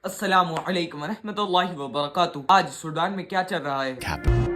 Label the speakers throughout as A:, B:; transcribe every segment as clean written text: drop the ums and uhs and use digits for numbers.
A: अस्सलामु अलैकुम रहमतुल्लाहि व बरकातुहू। आज सूडान में क्या चल रहा है?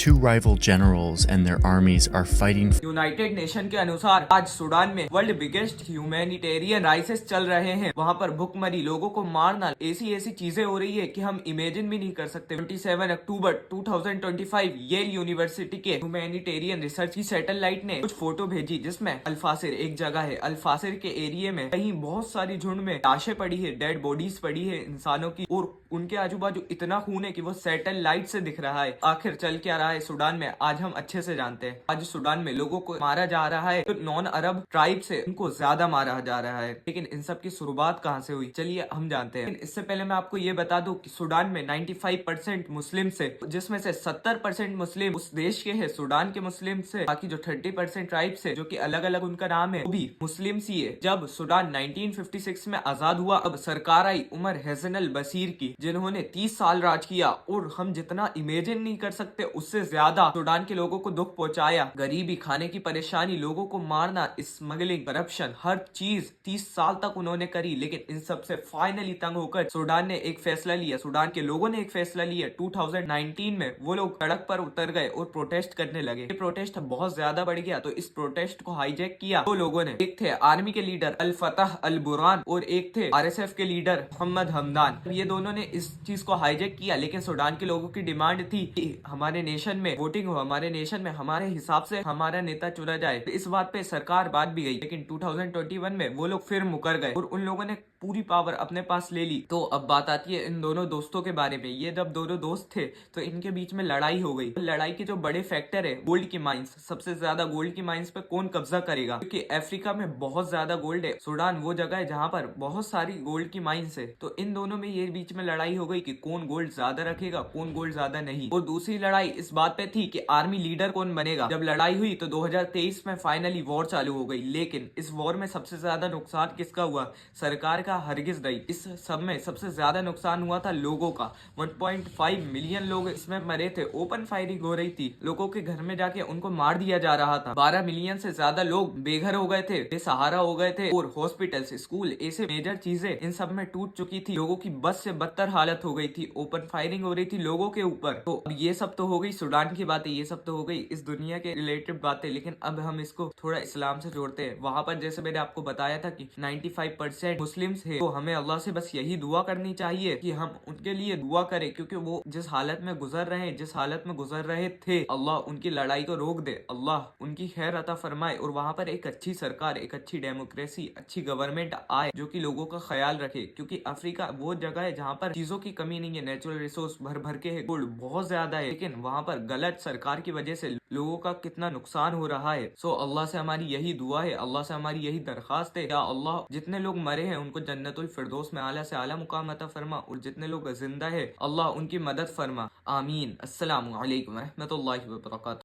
B: Two rival generals and their armies are fighting.
A: United nation के अनुसार आज सूडान में वर्ल्ड बिगेस्ट ह्यूमैनिटेरियन क्राइसिस चल रहे हैं। वहाँ पर भुखमरी, लोगों को मारना, ऐसी चीजें हो रही है कि हम इमेजिन भी नहीं कर सकते। 27 अक्टूबर 2025 येल यूनिवर्सिटी के ह्यूमैनिटेरियन रिसर्च की सैटेलाइट ने कुछ फोटो भेजी जिसमें अल्फासिर एक जगह है। अल्फासिर के एरिया में कहीं बहुत सारी झुंड में लाशें पड़ी है, डेड बॉडीज पड़ी है इंसानों की, और उनके आजू बाजू इतना खून है कि वो सैटेलाइट से दिख रहा है। आखिर चल क्या रहा है सूडान में, आज हम अच्छे से जानते हैं। आज सूडान में लोगों को मारा जा रहा है तो नॉन अरब ट्राइब से उनको ज्यादा मारा जा रहा है। लेकिन इन सब की शुरुआत कहाँ से हुई, चलिए हम जानते हैं। इससे पहले मैं आपको ये बता दूं कि सूडान में 95% मुस्लिम से, जिसमें से 70% मुस्लिम उस देश के हैं सूडान के मुस्लिम से, बाकी जो 30% ट्राइब से जो कि अलग अलग उनका नाम है वो भी मुस्लिम ही है। जब सूडान 1956 में आजाद हुआ, अब सरकार आई उमर हसन बशीर की, जिन्होंने 30 साल राज किया और हम जितना इमेजिन नहीं कर सकते उससे ज्यादा सूडान के लोगों को दुख पहुंचाया। गरीबी, खाने की परेशानी, लोगों को मारना, स्मगलिंग, करप्शन, हर चीज 30 साल तक उन्होंने करी। लेकिन इन सब से फाइनली तंग होकर सूडान ने एक फैसला लिया, सूडान के लोगों ने एक फैसला लिया। 2019 में वो लोग सड़क पर उतर गए और प्रोटेस्ट करने लगे। ये प्रोटेस्ट बहुत ज्यादा बढ़ गया तो इस प्रोटेस्ट को हाईजैक किया दो लोगों ने। एक थे आर्मी के लीडर अल फतह अल बुरहान और एक थे RSF के लीडर मोहम्मद हमदान। ये दोनों ने इस चीज को हाईजैक किया। लेकिन सूडान के लोगों की डिमांड थी कि हमारे नेशन में वोटिंग हो, हमारे नेशन में हमारे हिसाब से हमारा नेता चुना जाए। तो इस बात पे सरकार बात भी गई। लेकिन 2021 में वो लोग फिर मुकर गए और उन लोगों ने पूरी पावर अपने पास ले ली। तो अब बात आती है इन दोनों दोस्तों के बारे में। ये जब दोनों दोस्त थे तो इनके बीच में लड़ाई हो गई। लड़ाई के जो बड़े फैक्टर है, गोल्ड की माइंस, सबसे ज्यादा गोल्ड की माइंस पे कौन कब्जा करेगा, क्योंकि अफ्रीका में बहुत ज्यादा गोल्ड है। सूडान वो जगह है जहाँ पर बहुत सारी गोल्ड की माइंस है। तो इन दोनों में ये बीच में लड़ाई हो गई कि कौन गोल्ड ज्यादा रखेगा, कौन गोल्ड ज्यादा नहीं। और दूसरी लड़ाई इस बात पे थी कि आर्मी लीडर कौन बनेगा। जब लड़ाई हुई तो 2023 में फाइनली वॉर चालू हो गई। लेकिन इस वॉर में सबसे ज्यादा नुकसान किसका हुआ? सरकार का हरगिज नहीं। इस सब में सबसे ज्यादा नुकसान हुआ था लोगों का। 1.5 मिलियन लोग इसमें मरे थे। ओपन फायरिंग हो रही थी, लोगों के घर में जाके उनको मार दिया जा रहा था। 12 मिलियन से ज्यादा लोग बेघर हो गए थे, बेसहारा हो गए थे, और हॉस्पिटल्स, स्कूल, ऐसे मेजर चीजें इन सब में टूट चुकी थी। लोगों की बस से बदतर हालत हो गई थी। ओपन फायरिंग हो रही थी लोगों के ऊपर। तो अब ये सब तो हो गई सूडान की बातें, ये सब तो हो गई इस दुनिया के रिलेटेड बातें। लेकिन अब हम इसको थोड़ा इस्लाम से जोड़ते हैं। वहां पर जैसे मैंने आपको बताया था कि 95% मुस्लिम्स है, तो हमें अल्लाह से बस यही दुआ करनी चाहिए कि हम उनके लिए दुआ करें, क्योंकि वो जिस हालत में गुजर रहे हैं, जिस हालत में गुजर रहे थे, अल्लाह उनकी लड़ाई को रोक दे, अल्लाह उनकी खैर अता फरमाए, और वहां पर एक अच्छी सरकार, एक अच्छी डेमोक्रेसी, अच्छी गवर्नमेंट आए जो कि लोगों का ख्याल रखे। क्योंकि अफ्रीका वो जगह है जहाँ पर चीजों की कमी नहीं है, नेचुरल रिसोर्स भर भर के है, गोल्ड बहुत ज्यादा है, लेकिन वहाँ पर गलत सरकार की वजह से लोगों का कितना नुकसान हो रहा है। सो अल्लाह से हमारी यही दुआ है, अल्लाह से हमारी यही दरखास्त है, या अल्लाह जितने लोग मरे हैं उनको जन्नतुल फिरदौस में आला से आला मुकाम अता फरमा, और जितने लोग जिंदा है अल्लाह उनकी मदद फरमा। आमीन। अस्सलामु अलैकुम रहमतुल्लाहि व बरकातुहू।